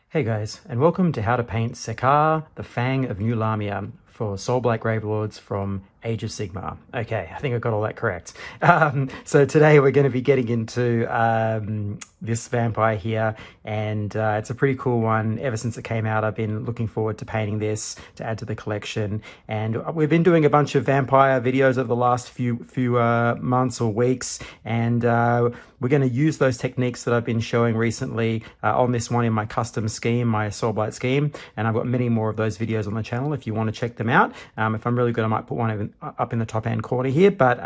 Hey guys, and welcome to How to Paint Sekhar, the Fang of Nulahmia for Soulblight Gravelords from Age of Sigmar. Okay, I think I got all that correct. So today we're going to be getting into this vampire here, and it's a pretty cool one. Ever since it came out, I've been looking forward to painting this to add to the collection, and we've been doing a bunch of vampire videos over the last few months or weeks, and we're going to use those techniques that I've been showing recently on this one in my custom scheme, my Soulblight scheme, and I've got many more of those videos on the channel if you want to check them out. If I'm really good, I might put one up in the top hand corner here, but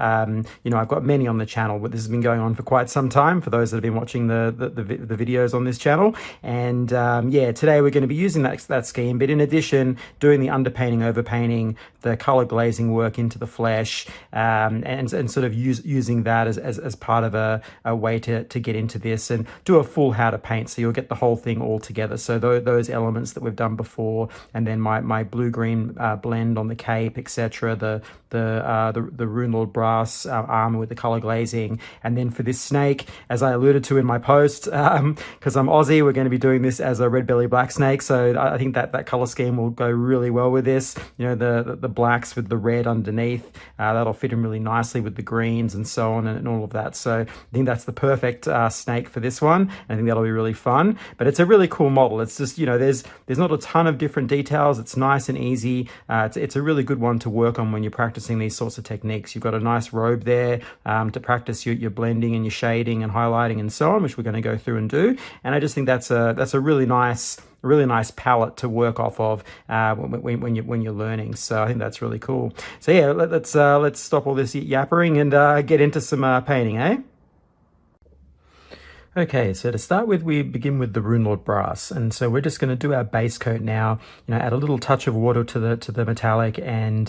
you know, I've got many on the channel, but this has been going on for quite some time for those that have been watching the videos on this channel. And yeah, today we're going to be using that scheme, but in addition, doing the underpainting, overpainting, the color glazing work into the flesh, and sort of using that as part of a way to get into this and do a full how to paint, so you'll get the whole thing all together. So those elements that we've done before, and then my blue-green blend on the cape, etc., the Runelord brass armor with the color glazing, and then for this snake, as I alluded to in my post, because I'm Aussie, we're going to be doing this as a red belly black snake. So I think that color scheme will go really well with this. You know, the blacks with the red underneath, that'll fit in really nicely with the greens and so on, and all of that. So I think that's the perfect snake for this one. I think that'll be really fun, but it's a really cool model. It's just, you know, there's not a ton of different details. It's nice and easy. It's a really good one to work on when you're practicing these sorts of techniques. You've got a nice robe there to practice your blending and your shading and highlighting and so on, which we're going to go through and do. And I just think that's a really nice palette to work off of when you're learning. So I think that's really cool. So yeah, let's stop all this yappering and get into some painting, eh? Okay, so to start with, we begin with the Runelord brass, and so we're just going to do our base coat now. You know, add a little touch of water to the metallic, and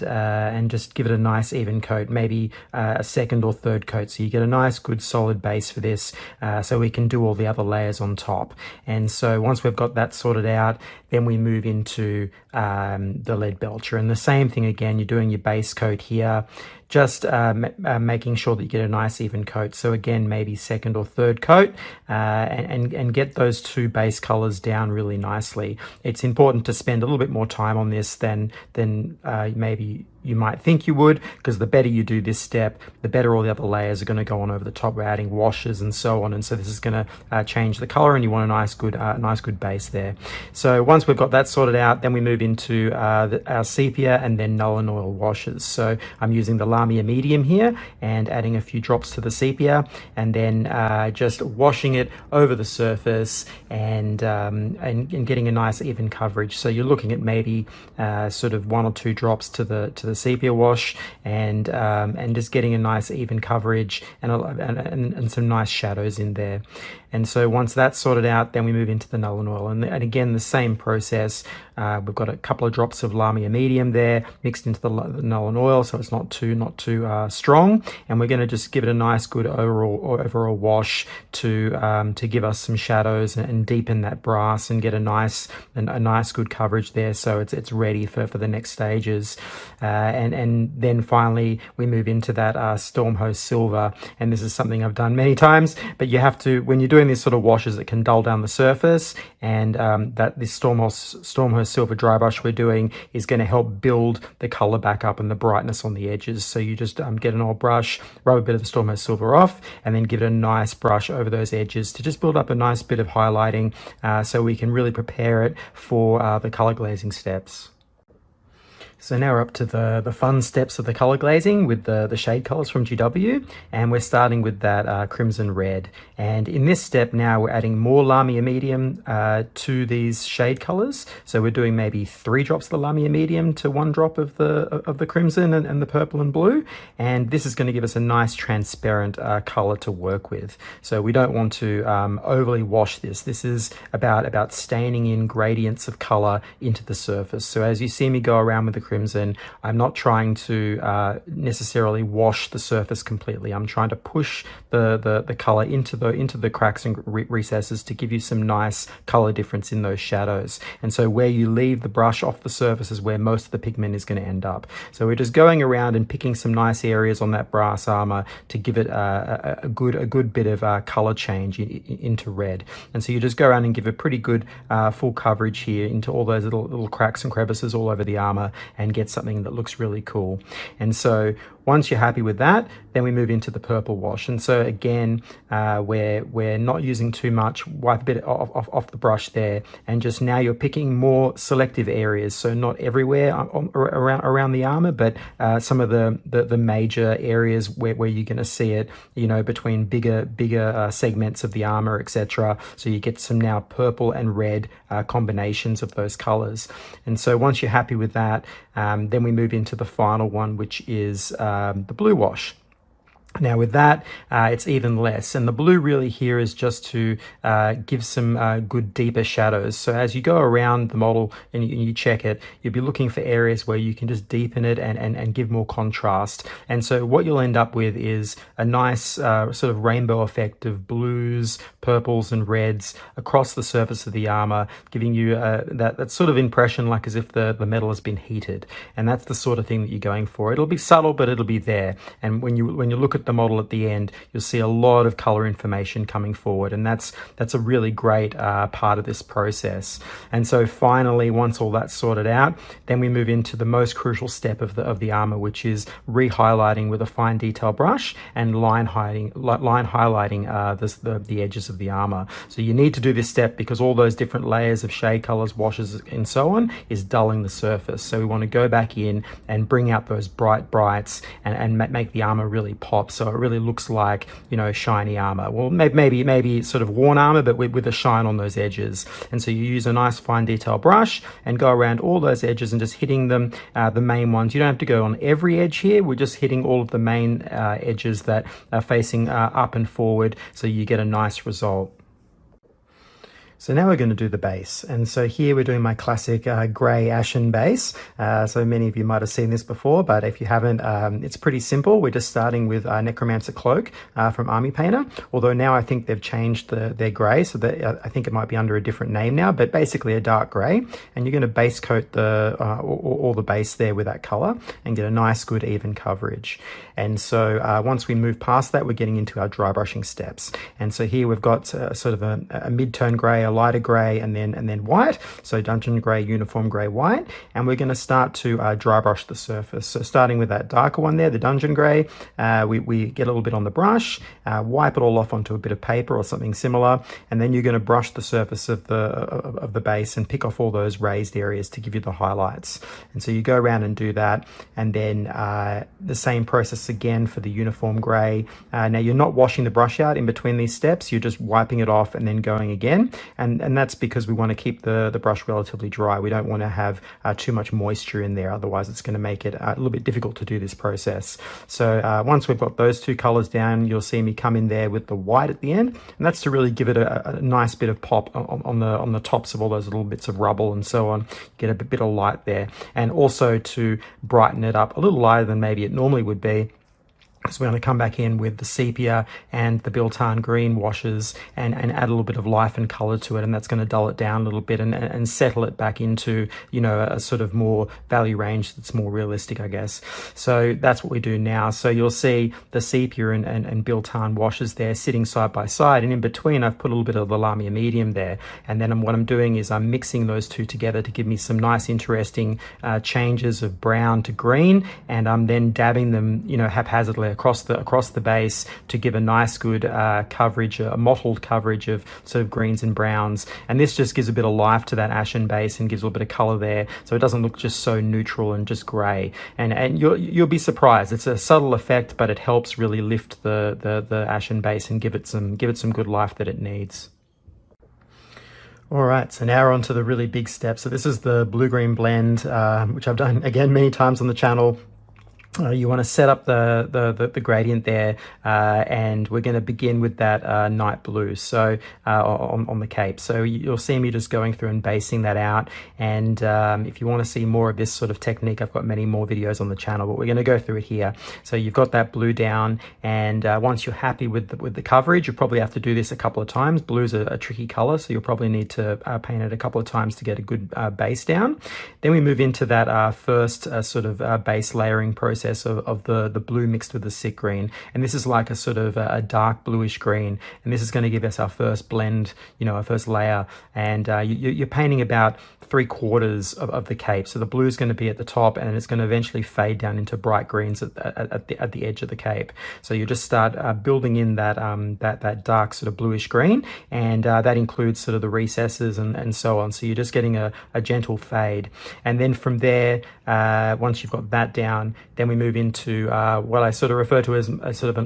just give it a nice even coat, maybe a second or third coat, so you get a nice, good, solid base for this, so we can do all the other layers on top. And so once we've got that sorted out, then we move into the lead belcher, and the same thing again. You're doing your base coat here, just making sure that you get a nice even coat. So again, maybe second or third coat, and get those two base colors down really nicely. It's important to spend a little bit more time on this than maybe you might think you would, because the better you do this step, the better all the other layers are going to go on over the top. We're adding washes and so on, and so this is going to change the color, and you want a nice good base there. So once we've got that sorted out, then we move into our sepia and then null and oil washes. So I'm using the Nulahmia medium here and adding a few drops to the sepia, and then just washing it over the surface and getting a nice even coverage. So you're looking at maybe sort of 1 or 2 drops to the sepia wash, and just getting a nice even coverage and some nice shadows in there. And so once that's sorted out, then we move into the null and oil, and again the same process. We've got a couple of drops of Nulahmia medium there mixed into the null and oil, so it's not too strong, and we're going to just give it a nice good overall wash to give us some shadows and deepen that brass and get a nice good coverage there, so it's ready for the next stages. And then finally we move into that Stormhost silver, and this is something I've done many times, but you have to, when you're doing these sort of washes, it can dull down the surface, and that this Stormhost silver dry brush we're doing is going to help build the color back up and the brightness on the edges. So you just get an old brush, rub a bit of the Stormhost silver off, and then give it a nice brush over those edges to just build up a nice bit of highlighting, so we can really prepare it for the color glazing steps. So now we're up to the fun steps of the color glazing with the shade colors from GW, and we're starting with that crimson red. And in this step now we're adding more Nulahmia medium to these shade colors. So we're doing maybe 3 drops of the Nulahmia medium to 1 drop of the crimson and the purple and blue, and this is going to give us a nice transparent color to work with. So we don't want to overly wash this. This is about staining in gradients of color into the surface. So as you see me go around with the crimson, I'm not trying to necessarily wash the surface completely. I'm trying to push the color into the cracks and recesses to give you some nice color difference in those shadows. And so where you leave the brush off the surface is where most of the pigment is going to end up. So we're just going around and picking some nice areas on that brass armor to give it a good bit of color change into red. And so you just go around and give a pretty good full coverage here into all those little cracks and crevices all over the armor and get something that looks really cool. And so once you're happy with that, then we move into the purple wash. And so again, we're not using too much. Wipe a bit off the brush there, and just now you're picking more selective areas. So not everywhere around the armor, but some of the major areas where you're going to see it, you know, between bigger segments of the armor, etc. So you get some now purple and red combinations of those colors. And so once you're happy with that, then we move into the final one, which is the blue wash. Now with that, it's even less, and the blue really here is just to give some good deeper shadows. So as you go around the model and you check it, you'll be looking for areas where you can just deepen it and give more contrast. And so what you'll end up with is a nice sort of rainbow effect of blues, purples and reds across the surface of the armor, giving you that sort of impression like as if the metal has been heated. And that's the sort of thing that you're going for. It'll be subtle, but it'll be there. And when you look at the model at the end, you'll see a lot of color information coming forward, and that's a really great part of this process. And so finally, once all that's sorted out, then we move into the most crucial step of the armor, which is re-highlighting with a fine detail brush and line highlighting the edges of the armor. So you need to do this step because all those different layers of shade colors, washes and so on is dulling the surface. So we want to go back in and bring out those brights and make the armor really pop, so it really looks like, you know, shiny armor. Well, maybe sort of worn armor, but with a shine on those edges. And so you use a nice fine detail brush and go around all those edges and just hitting them, the main ones. You don't have to go on every edge here. We're just hitting all of the main edges that are facing up and forward, so you get a nice result. So now we're going to do the base. And so here we're doing my classic grey ashen base. So many of you might have seen this before, but if you haven't, it's pretty simple. We're just starting with Necromancer Cloak from Army Painter, although now I think they've changed their grey, so that I think it might be under a different name now, but basically a dark grey. And you're going to base coat all the base there with that colour and get a nice, good, even coverage. And so once we move past that, we're getting into our dry brushing steps. And so here we've got sort of a mid-tone grey, a lighter grey, and then white. So dungeon grey, uniform grey, white. And we're going to start to dry brush the surface. So starting with that darker one there, the dungeon grey, we get a little bit on the brush, wipe it all off onto a bit of paper or something similar, and then you're going to brush the surface of the base and pick off all those raised areas to give you the highlights. And so you go around and do that, and then the same process again for the uniform grey. Now you're not washing the brush out in between these steps, you're just wiping it off and then going again. And that's because we want to keep the brush relatively dry. We don't want to have too much moisture in there, otherwise it's going to make it a little bit difficult to do this process. So once we've got those two colors down, you'll see me come in there with the white at the end, and that's to really give it a nice bit of pop on the tops of all those little bits of rubble and so on. Get a bit of light there, and also to brighten it up a little lighter than maybe it normally would be. So we're going to come back in with the sepia and the biltane green washes and add a little bit of life and color to it, and that's going to dull it down a little bit and settle it back into, you know, a sort of more value range that's more realistic, I guess. So that's what we do now. So you'll see the sepia and biltane washes there sitting side by side, and in between I've put a little bit of the Nulahmia medium there, and then what I'm doing is I'm mixing those two together to give me some nice interesting changes of brown to green, and I'm then dabbing them, you know, haphazardly across the base to give a nice good coverage, a mottled coverage of sort of greens and browns. And this just gives a bit of life to that ashen base and gives a little bit of color there, so it doesn't look just so neutral and just gray. And you'll be surprised. It's a subtle effect, but it helps really lift the ashen base and give it some good life that it needs. All right, so now we're on to the really big step. So this is the blue-green blend, which I've done again many times on the channel. You want to set up the gradient there, and we're going to begin with that night blue, so on the cape. So you'll see me just going through and basing that out, and if you want to see more of this sort of technique, I've got many more videos on the channel, but we're going to go through it here. So you've got that blue down, and once you're happy with the coverage, you probably have to do this a couple of times. Blue's a tricky color, so you'll probably need to paint it a couple of times to get a good base down. Then we move into that first sort of base layering process of the blue mixed with the sick green, and this is like a sort of a dark bluish green, and this is going to give us our first blend, you know, our first layer. And you're painting about 3/4 of the cape, so the blue is going to be at the top, and it's going to eventually fade down into bright greens at the edge of the cape. So you just start building in that dark sort of bluish green, and that includes sort of the recesses and so on. So you're just getting a gentle fade, and then from there, once you've got that down, then we move into what I sort of refer to as a sort of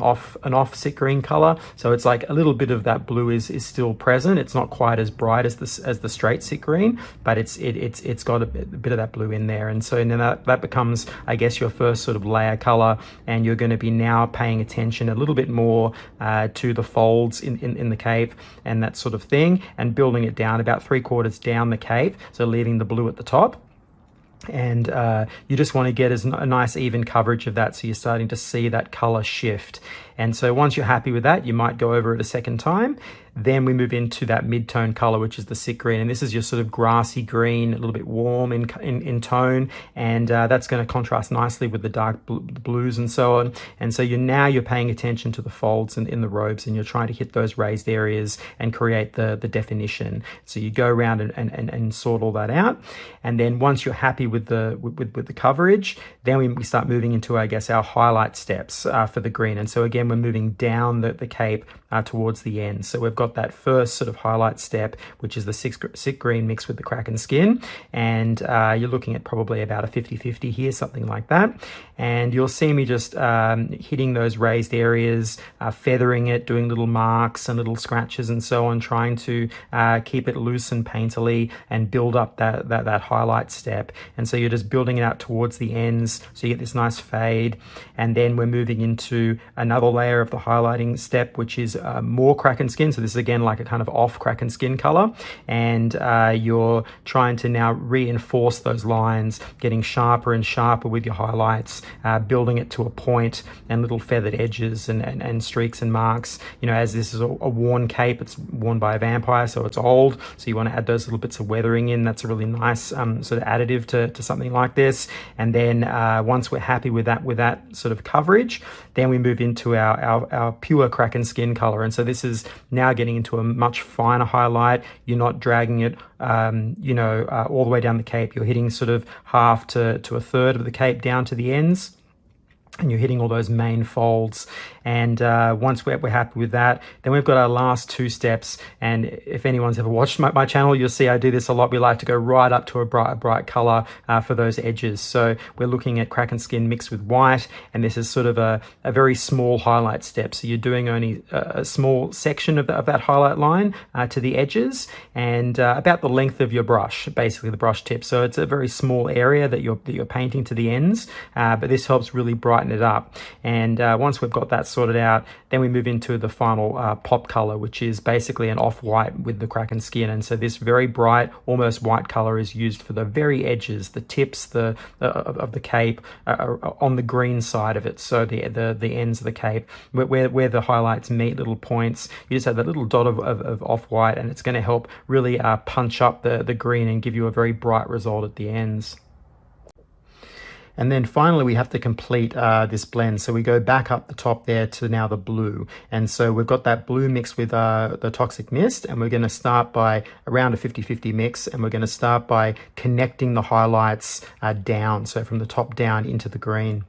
an off sick green color. So it's like a little bit of that blue is still present. It's not quite as bright as the straight sick green, but it's got a bit of that blue in there. And so then that becomes, I guess, your first sort of layer color, and you're going to be now paying attention a little bit more to the folds in the cape and that sort of thing, and building it down about 3/4 down the cape, so leaving the blue at the top. And you just want to get a nice even coverage of that, so you're starting to see that color shift. And so once you're happy with that, you might go over it a second time. Then we move into that mid-tone color, which is the sick green, and this is your sort of grassy green, a little bit warm in tone, and that's going to contrast nicely with the dark blues and so on. And so you're paying attention to the folds in the robes, and you're trying to hit those raised areas and create the definition. So you go around and sort all that out, and then once you're happy with the coverage, then we start moving into, I guess, our highlight steps for the green. And so again, we're moving down the cape towards the end. So we've got that first sort of highlight step, which is the sick green mixed with the Kraken skin, and you're looking at probably about a 50-50 here, something like that. And you'll see me just hitting those raised areas, feathering it, doing little marks and little scratches and so on, trying to keep it loose and painterly and build up that highlight step. And so you're just building it out towards the ends, so you get this nice fade. And then we're moving into another layer of the highlighting step, which is more Kraken skin. So this is again like a kind of off Kraken skin color, and you're trying to now reinforce those lines, getting sharper and sharper with your highlights, building it to a point, and little feathered edges and streaks and marks. You know, as this is a worn cape, it's worn by a vampire, so it's old, so you want to add those little bits of weathering in. That's a really nice sort of additive to something like this. And then once we're happy with that sort of coverage, then we move into our pure Kraken skin color. And so this is now getting into a much finer highlight. You're not dragging it all the way down the cape. You're hitting sort of half to a third of the cape down to the ends, and you're hitting all those main folds. And once we're happy with that, then we've got our last two steps. And if anyone's ever watched my channel, you'll see I do this a lot. We like to go right up to a bright color for those edges. So we're looking at Kraken skin mixed with white, and this is sort of a very small highlight step. So you're doing only a small section of that highlight line to the edges, and about the length of your brush, basically the brush tip. So it's a very small area that you're painting to the ends, but this helps really brighten it up. And once we've got that sorted out, then we move into the final pop color, which is basically an off-white with the Kraken skin. And so this very bright, almost white color is used for the very edges, the tips of the cape on the green side of it. So the ends of the cape, where the highlights meet, little points, you just have that little dot of off-white, and it's going to help really punch up the green and give you a very bright result at the ends. And then finally, we have to complete this blend. So we go back up the top there to now the blue. And so we've got that blue mixed with the Toxic Mist, and we're going to start by around a 50-50 mix, and we're going to start by connecting the highlights down, so from the top down into the green.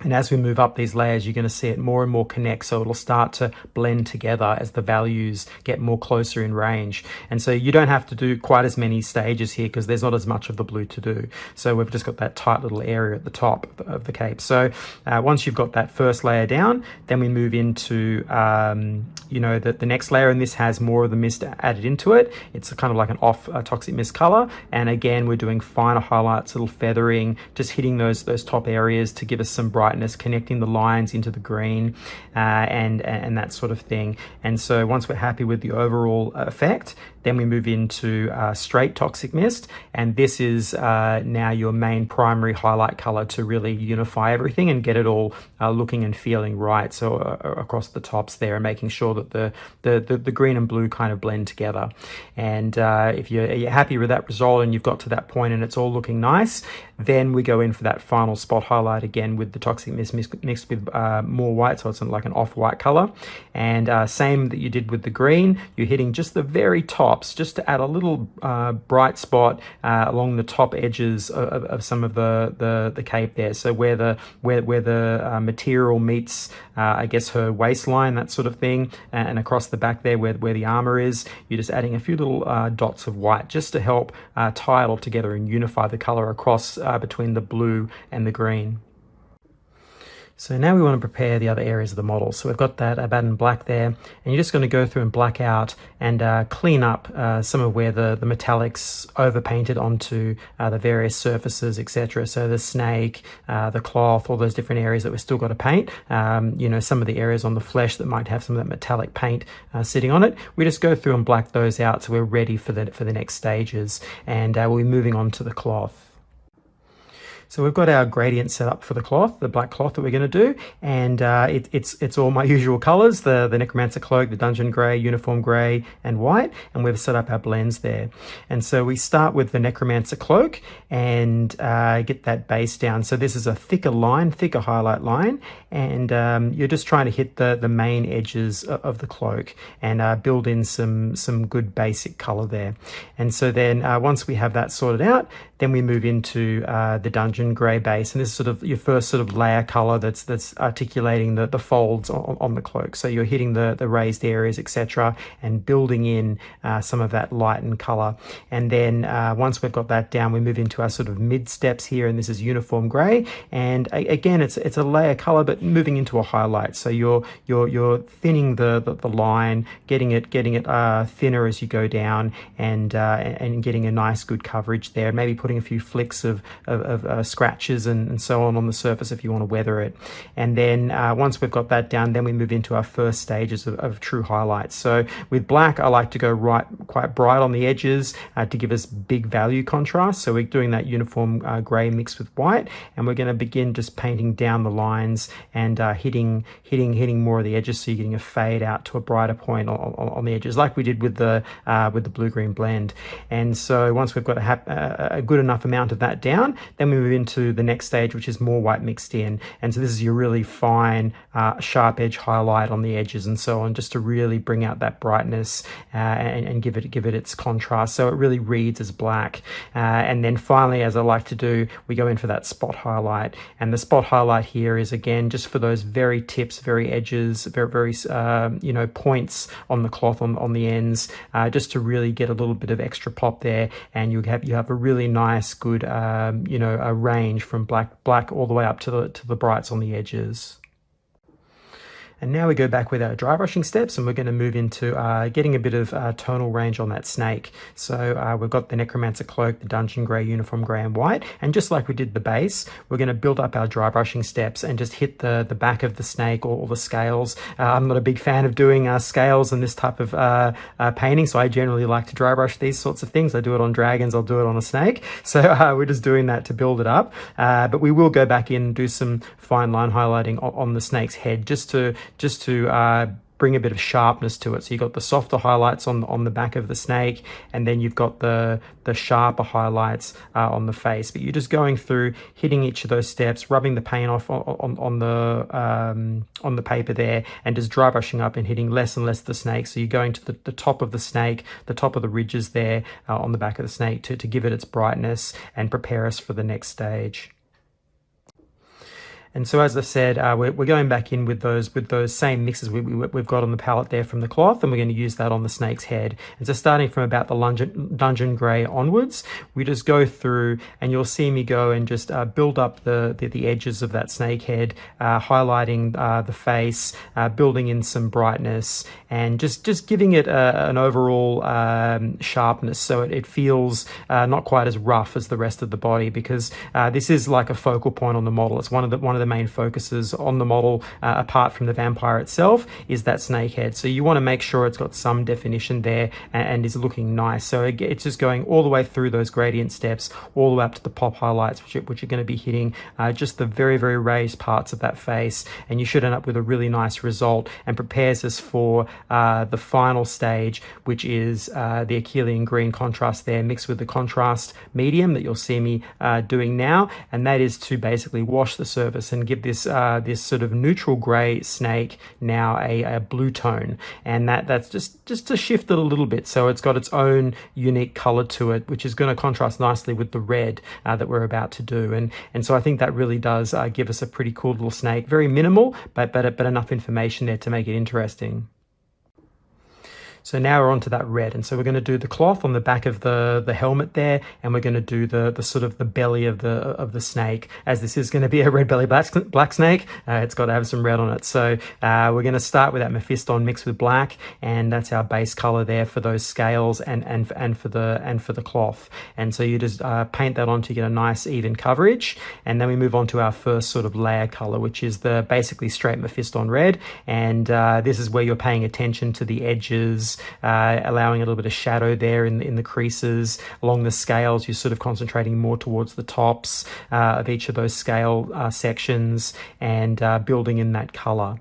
And as we move up these layers, you're going to see it more and more connect. So it'll start to blend together as the values get more closer in range. And so you don't have to do quite as many stages here because there's not as much of the blue to do. So we've just got that tight little area at the top of the cape. So once you've got that first layer down, then we move into, you know, the next layer. And this has more of the mist added into it. It's kind of like an off toxic mist color. And again, we're doing finer highlights, little feathering, just hitting those top areas to give us some brightness, connecting the lines into the green and that sort of thing. And so once we're happy with the overall effect, then we move into straight toxic mist, and this is now your main primary highlight color to really unify everything and get it all looking and feeling right. So across the tops there, and making sure that the green and blue kind of blend together. And if you're happy with that result and you've got to that point and it's all looking nice, then we go in for that final spot highlight again with the toxic mist mixed with more white, so it's like an off-white color. And same that you did with the green, you're hitting just the very tops just to add a little bright spot along the top edges of some of the cape there. So where the material meets I guess her waistline, that sort of thing, and across the back there where the armor is, you're just adding a few little dots of white just to help tie it all together and unify the color across between the blue and the green. So now we want to prepare the other areas of the model. So we've got that Abaddon black there, and you're just going to go through and black out and clean up some of where the metallics overpainted onto the various surfaces, etc. So the snake, the cloth, all those different areas that we've still got to paint. You know, some of the areas on the flesh that might have some of that metallic paint sitting on it. We just go through and black those out so we're ready for the next stages, and we'll be moving on to the cloth. So we've got our gradient set up for the cloth, the black cloth that we're going to do, and it's all my usual colors, the Necromancer cloak, the Dungeon Grey, Uniform Grey, and white, and we've set up our blends there. And so we start with the Necromancer cloak and get that base down. So this is a thicker line, thicker highlight line, and you're just trying to hit the main edges of the cloak and build in some good basic color there. And so then once we have that sorted out, then we move into the Dungeon Grey base, and this is sort of your first sort of layer color that's articulating the folds on the cloak. So you're hitting the raised areas, etc., and building in some of that lightened color. And then once we've got that down, we move into our sort of mid steps here, and this is Uniform Grey. And again, it's a layer color, but moving into a highlight. So you're thinning the line, getting it thinner as you go down, and getting a nice good coverage there. Maybe putting a few flicks of scratches and so on the surface if you want to weather it. And then once we've got that down, then we move into our first stages of true highlights. So with black, I like to go quite bright on the edges to give us big value contrast. So we're doing that Uniform Grey mixed with white, and we're going to begin just painting down the lines and hitting more of the edges, so you're getting a fade out to a brighter point on the edges, like we did with the blue-green blend. And so once we've got a good enough amount of that down, then we move into the next stage, which is more white mixed in. And so this is your really fine sharp edge highlight on the edges and so on, just to really bring out that brightness and give it its contrast, so it really reads as black. And then finally, as I like to do, we go in for that spot highlight. And the spot highlight here is again just for those very tips, very edges, very you know, points on the cloth on the ends, just to really get a little bit of extra pop there. And you have a really nice good you know, a range from black all the way up to the brights on the edges. And now we go back with our dry brushing steps, and we're going to move into getting a bit of tonal range on that snake. So we've got the Necromancer cloak, the Dungeon Grey, Uniform Grey, and white. And just like we did the base, we're going to build up our dry brushing steps and just hit the back of the snake or the scales. I'm not a big fan of doing scales and this type of painting, so I generally like to dry brush these sorts of things. I do it on dragons, I'll do it on a snake. So we're just doing that to build it up. But we will go back in and do some fine line highlighting on the snake's head, just to bring a bit of sharpness to it. So you've got the softer highlights on the back of the snake, and then you've got the sharper highlights on the face. But you're just going through, hitting each of those steps, rubbing the paint off on the paper there, and just dry brushing up and hitting less and less of the snake. So you're going to the top of the snake, the top of the ridges there on the back of the snake to give it its brightness and prepare us for the next stage. And so, as I said, we're going back in with those same mixes we've got on the palette there from the cloth, and we're going to use that on the snake's head. And so, starting from about the dungeon grey onwards, we just go through, and you'll see me go and just build up the edges of that snake head, highlighting the face, building in some brightness, and just giving it an overall sharpness, so it feels not quite as rough as the rest of the body, because this is like a focal point on the model. It's one of the main focuses on the model, apart from the vampire itself, is that snake head. So you want to make sure it's got some definition there and is looking nice. So it's just going all the way through those gradient steps, all the way up to the pop highlights, which are going to be hitting just the very, very raised parts of that face, and you should end up with a really nice result, and prepares us for the final stage, which is the Achillean green contrast there, mixed with the contrast medium that you'll see me doing now, and that is to basically wash the surface and give this this sort of neutral grey snake now a blue tone, and that's just to shift it a little bit, so it's got its own unique colour to it, which is going to contrast nicely with the red that we're about to do, and so I think that really does give us a pretty cool little snake. Very minimal, but enough information there to make it interesting. So now we're onto that red, and so we're going to do the cloth on the back of the helmet there, and we're going to do the sort of the belly of the snake, as this is going to be a red belly black snake. It's got to have some red on it. So we're going to start with that Mephiston mixed with black, and that's our base color there for those scales and for the cloth. And so you just paint that on to get a nice even coverage, and then we move on to our first sort of layer color, which is the basically straight Mephiston red, and this is where you're paying attention to the edges, allowing a little bit of shadow there in the creases. Along the scales, you're sort of concentrating more towards the tops of each of those scale sections, and building in that color.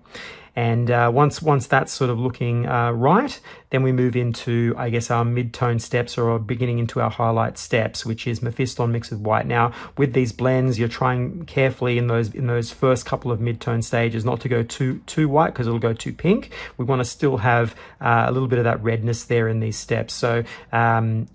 And once that's sort of looking right, then we move into, I guess, our mid-tone steps, or beginning into our highlight steps, which is Mephiston mixed with white. Now, with these blends, you're trying carefully in those first couple of mid-tone stages not to go too white, because it'll go too pink. We want to still have a little bit of that redness there in these steps. So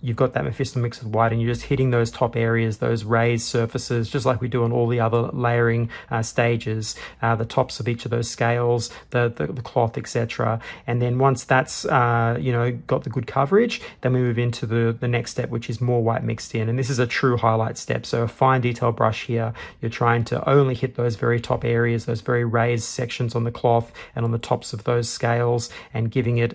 you've got that Mephiston mixed with white, and you're just hitting those top areas, those raised surfaces, just like we do on all the other layering stages, the tops of each of those scales, the cloth, etc. And then once that's got the good coverage, then we move into the next step, which is more white mixed in, and this is a true highlight step. So a fine detail brush here, you're trying to only hit those very top areas, those very raised sections on the cloth and on the tops of those scales, and giving it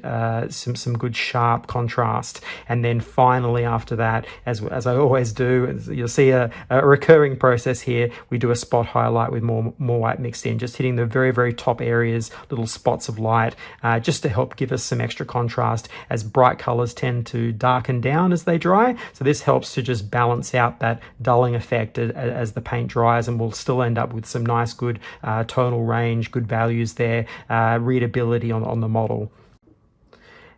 some good sharp contrast. And then finally, after that, as I always do, you'll see a recurring process here, we do a spot highlight with more white mixed in, just hitting the very, very top areas, little spots of light, just to help give us some extra contrast, as bright colors tend to darken down as they dry. So this helps to just balance out that dulling effect as the paint dries, and we'll still end up with some nice good tonal range, good values there, readability on the model.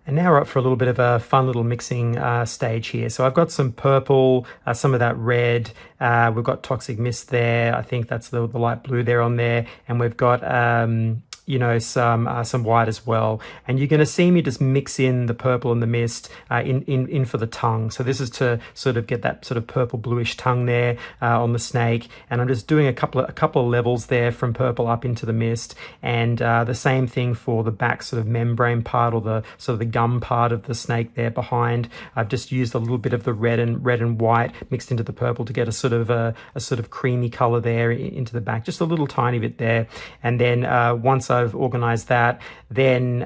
And now we're up for a little bit of a fun little mixing stage here. So I've got some purple, some of that red, we've got Toxic Mist there, I think that's the light blue there on there, and we've got some white as well. And you're going to see me just mix in the purple and the mist in for the tongue. So this is to sort of get that sort of purple bluish tongue there on the snake, and I'm just doing a couple of levels there from purple up into the mist, and the same thing for the back sort of membrane part, or the sort of the gum part of the snake there behind. I've just used a little bit of the red and white mixed into the purple to get a sort of creamy color there into the back, just a little tiny bit there. And then once I've organized that, then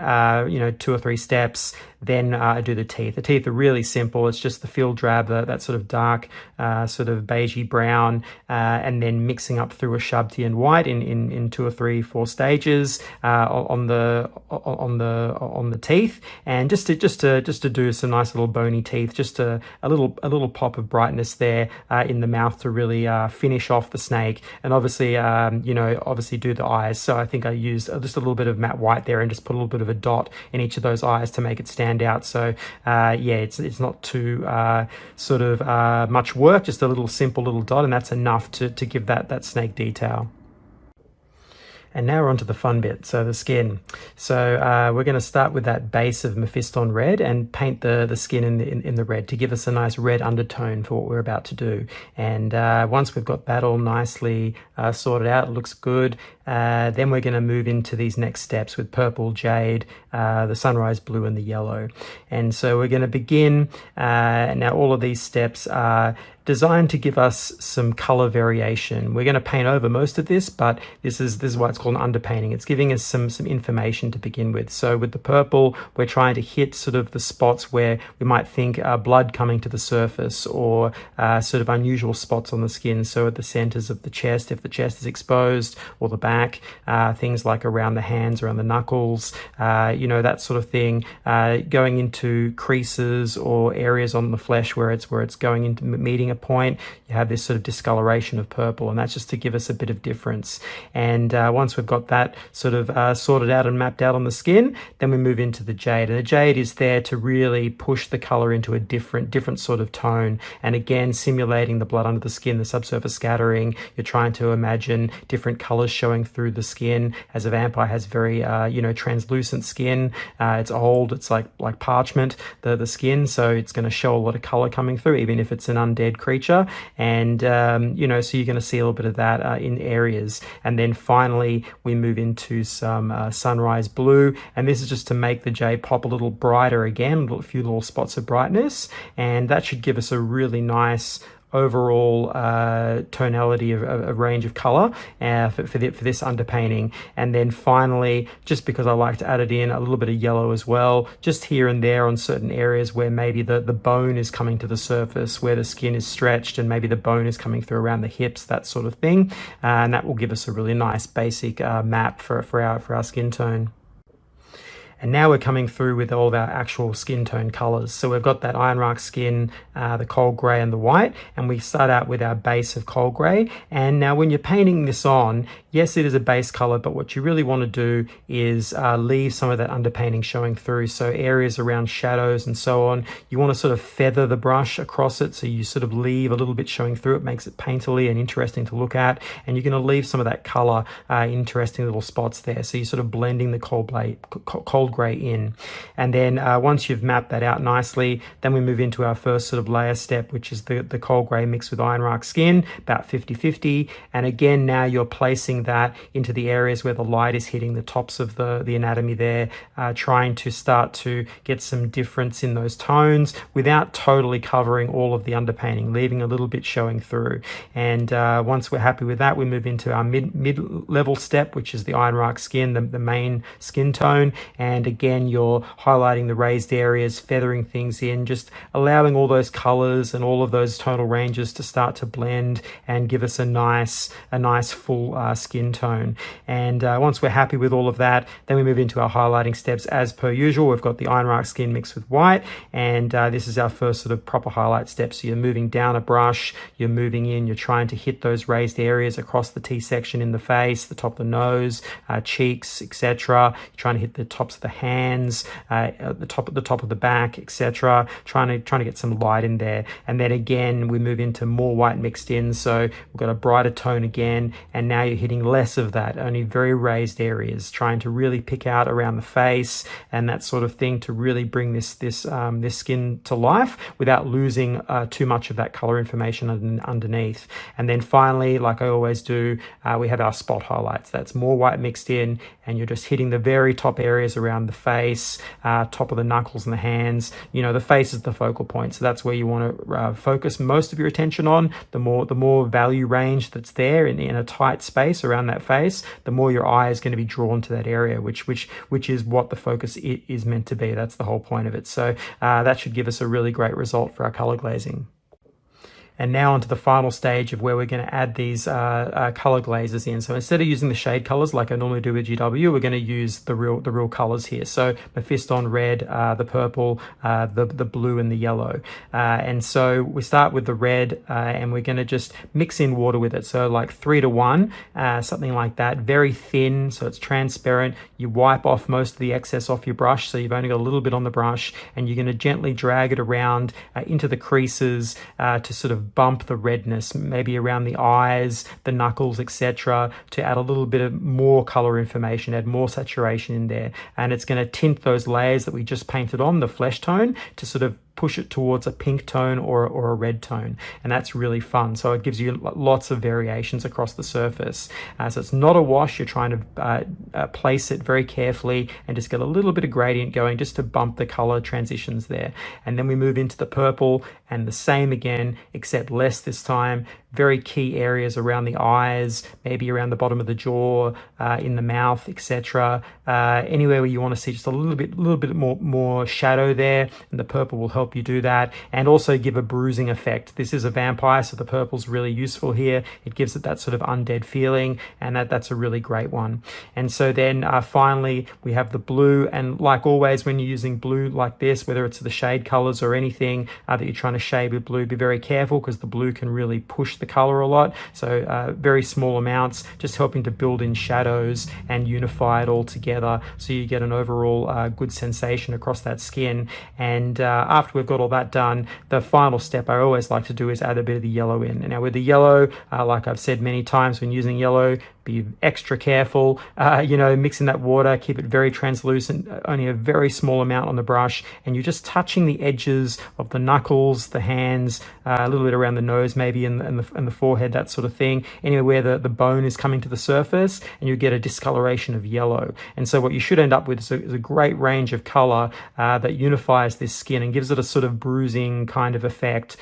2 or 3 steps, then I do the teeth. The teeth are really simple. It's just the field drab, that sort of dark, sort of beigey brown, and then mixing up through a Shabti and white in 2 or 3, 4 stages on the teeth, and just to do some nice little bony teeth, just a little pop of brightness there in the mouth to really finish off the snake, and obviously obviously do the eyes. So I think I used just a little bit of matte white there, and just put a little bit of a dot in each of those eyes to make it stand out. So it's not too much work, just a little simple little dot, and that's enough to give that snake detail. And now we're on to the fun bit, so the skin. So we're going to start with that base of Mephiston red and paint the skin in the red to give us a nice red undertone for what we're about to do. And once we've got that all nicely sorted out, it looks good, then we're going to move into these next steps with purple, jade, the sunrise blue and the yellow. And so we're going to begin, now all of these steps are designed to give us some color variation. We're going to paint over most of this, but this is why it's called an underpainting. It's giving us some information to begin with. So with the purple, we're trying to hit sort of the spots where we might think blood coming to the surface, or sort of unusual spots on the skin. So at the centers of the chest, if the chest is exposed, or the back, things like around the hands, around the knuckles, that sort of thing, going into creases or areas on the flesh where it's going into meeting a point, you have this sort of discoloration of purple, and that's just to give us a bit of difference. And once we've got that sort of sorted out and mapped out on the skin, then we move into the jade. And the jade is there to really push the color into a different sort of tone, and again simulating the blood under the skin, the subsurface scattering. You're trying to imagine different colors showing through the skin, as a vampire has very translucent skin. It's old, it's like parchment, the skin, so it's going to show a lot of color coming through, even if it's an undead creature. And so you're going to see a little bit of that in areas. And then finally we move into some sunrise blue, and this is just to make the jade pop a little brighter again, a few little spots of brightness, and that should give us a really nice overall tonality of a range of color for this underpainting. And then finally, just because I like to add it in, a little bit of yellow as well, just here and there on certain areas where maybe the bone is coming to the surface, where the skin is stretched and maybe the bone is coming through around the hips, that sort of thing. And that will give us a really nice basic map for our skin tone. And now we're coming through with all of our actual skin tone colors. So we've got that ironbark skin, the cold gray and the white, and we start out with our base of cold gray. And now when you're painting this on, yes, it is a base color, but what you really want to do is leave some of that underpainting showing through. So areas around shadows and so on, you want to sort of feather the brush across it, so you sort of leave a little bit showing through. It makes it painterly and interesting to look at, and you're going to leave some of that color, interesting little spots there. So you're sort of blending the cold gray in. And then once you've mapped that out nicely, then we move into our first sort of layer step, which is the cold gray mixed with ironbark skin, about 50-50. And again, now you're placing that into the areas where the light is hitting the tops of the anatomy there, trying to start to get some difference in those tones without totally covering all of the underpainting, leaving a little bit showing through. And once we're happy with that, we move into our mid-level step, which is the ironbark skin, the main skin tone. And again, you're highlighting the raised areas, feathering things in, just allowing all those colors and all of those tonal ranges to start to blend and give us a nice full skin tone. And once we're happy with all of that, then we move into our highlighting steps as per usual. We've got the ironbark skin mixed with white, and this is our first sort of proper highlight step. So you're moving down a brush, you're moving in, you're trying to hit those raised areas across the T-section in the face, the top of the nose, cheeks, etc. You're trying to hit the tops of the hands, the top of the back, etc. Trying to get some light in there. And then again, we move into more white mixed in, so we've got a brighter tone again, and now you're hitting less of that, only very raised areas, trying to really pick out around the face and that sort of thing to really bring this skin to life without losing too much of that color information underneath. And then finally, like I always do, we have our spot highlights. That's more white mixed in, and you're just hitting the very top areas around the face, top of the knuckles and the hands. The face is the focal point, so that's where you want to focus most of your attention on. The more value range that's there in a tight space around that face, the more your eye is going to be drawn to that area, which is what the focus is meant to be. That's the whole point of it. So that should give us a really great result for our color glazing. And now onto the final stage of where we're going to add these color glazes in. So instead of using the shade colors like I normally do with GW, we're going to use the real colors here. So Mephiston red, the purple, the blue and the yellow. And so we start with the red, and we're going to just mix in water with it. So like 3-to-1, something like that, very thin, so it's transparent. You wipe off most of the excess off your brush, so you've only got a little bit on the brush, and you're going to gently drag it around into the creases to sort of of bump the redness, maybe around the eyes, the knuckles, etc., to add a little bit of more color information, add more saturation in there. And it's going to tint those layers that we just painted on, the flesh tone, to sort of push it towards a pink tone or a red tone, and that's really fun. So it gives you lots of variations across the surface. So it's not a wash. You're trying to place it very carefully and just get a little bit of gradient going just to bump the color transitions there. And then we move into the purple, and the same again, except less this time. Very key areas around the eyes, maybe around the bottom of the jaw, in the mouth, etc. Anywhere where you want to see just a little bit more shadow there, and the purple will help you do that, and also give a bruising effect. This is a vampire, so the purple's really useful here. It gives it that sort of undead feeling, and that's a really great one. And so then finally we have the blue, and like always when you're using blue like this, whether it's the shade colors or anything that you're trying to shade with blue, be very careful, because the blue can really push the color a lot. So very small amounts, just helping to build in shadows and unify it all together, so you get an overall good sensation across that skin. And after we've got all that done, the final step I always like to do is add a bit of the yellow in. And now with the yellow, like I've said many times, when using yellow, be extra careful, mixing that water, keep it very translucent, only a very small amount on the brush, and you're just touching the edges of the knuckles, the hands, a little bit around the nose maybe, and the forehead, that sort of thing, anywhere where the bone is coming to the surface, and you get a discoloration of yellow. And so what you should end up with is a great range of color that unifies this skin and gives it a sort of bruising kind of effect,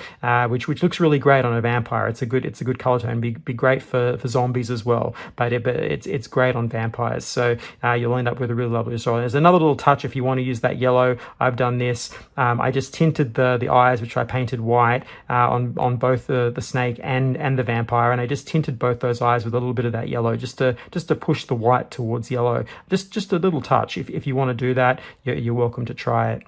which looks really great on a vampire. It's a good color tone. Be great for zombies as well, but it's great on vampires. So you'll end up with a really lovely result. There's another little touch if you want to use that yellow. I've done this. I just tinted the eyes, which I painted white on both the snake and the vampire, and I just tinted both those eyes with a little bit of that yellow, just to push the white towards yellow. Just a little touch. If you want to do that, you're welcome to try it.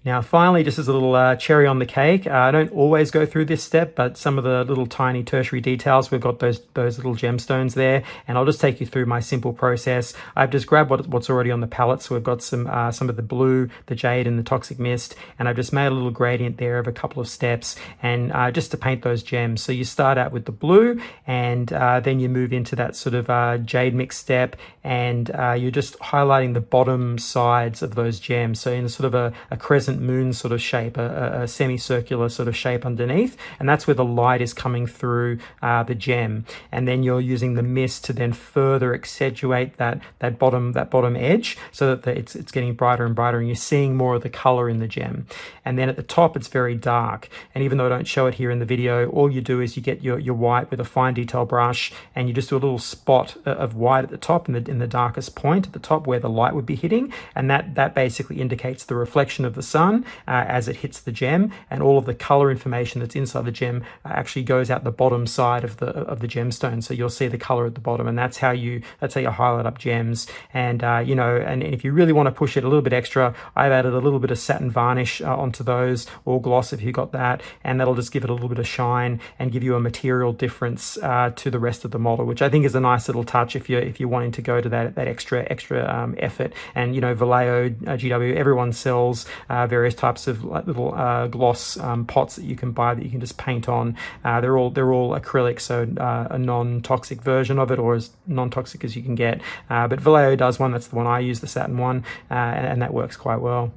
Now, finally, just as a little cherry on the cake, I don't always go through this step, but some of the little tiny tertiary details, we've got those little gemstones there, and I'll just take you through my simple process. I've just grabbed what's already on the palette, so we've got some of the blue, the jade, and the toxic mist, and I've just made a little gradient there of a couple of steps, and just to paint those gems. So you start out with the blue, and then you move into that sort of jade mix step, and you're just highlighting the bottom sides of those gems, so in sort of a crescent moon sort of shape, a semicircular sort of shape underneath, and that's where the light is coming through the gem. And then you're using the mist to then further accentuate that bottom edge, so that it's getting brighter and brighter, and you're seeing more of the color in the gem. And then at the top it's very dark, and even though I don't show it here in the video, all you do is you get your white with a fine detail brush, and you just do a little spot of white at the top, in the darkest point at the top where the light would be hitting, and that basically indicates the reflection of the sun as it hits the gem, and all of the color information that's inside the gem actually goes out the bottom side of the gemstone, so you'll see the color at the bottom, and that's how you highlight up gems. And and if you really want to push it a little bit extra, I've added a little bit of satin varnish onto those, or gloss if you got that, and that'll just give it a little bit of shine and give you a material difference to the rest of the model, which I think is a nice little touch if you're wanting to go to that extra effort. And Vallejo, GW, everyone sells various types of little gloss pots that you can buy that you can just paint on. They're all acrylic, so a non-toxic version of it, or as non-toxic as you can get. But Vallejo does one. That's the one I use, the satin one, and that works quite well.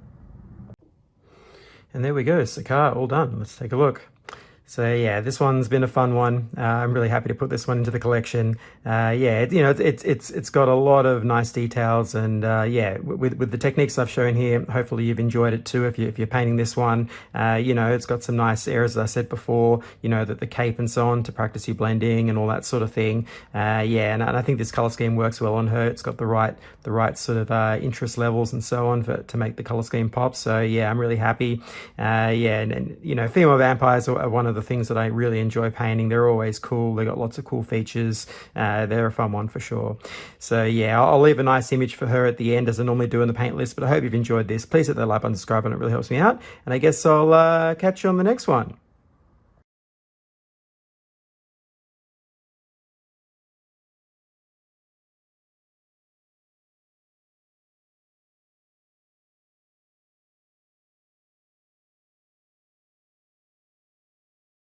And there we go, Sekhar, all done. Let's take a look. So yeah, this one's been a fun one. I'm really happy to put this one into the collection. It's got a lot of nice details, and with the techniques I've shown here, hopefully you've enjoyed it too. If you're painting this one, it's got some nice areas, as I said before. That the cape and so on to practice your blending and all that sort of thing. And I think this color scheme works well on her. It's got the right sort of interest levels and so on to make the color scheme pop. So yeah, I'm really happy. And female vampires are one of the things that I really enjoy painting. They're always cool. They got lots of cool features. They're a fun one for sure. So yeah, I'll leave a nice image for her at the end, as I normally do in the paint list, but I hope you've enjoyed this. Please hit that like button, subscribe, and it really helps me out. And I guess I'll catch you on the next one.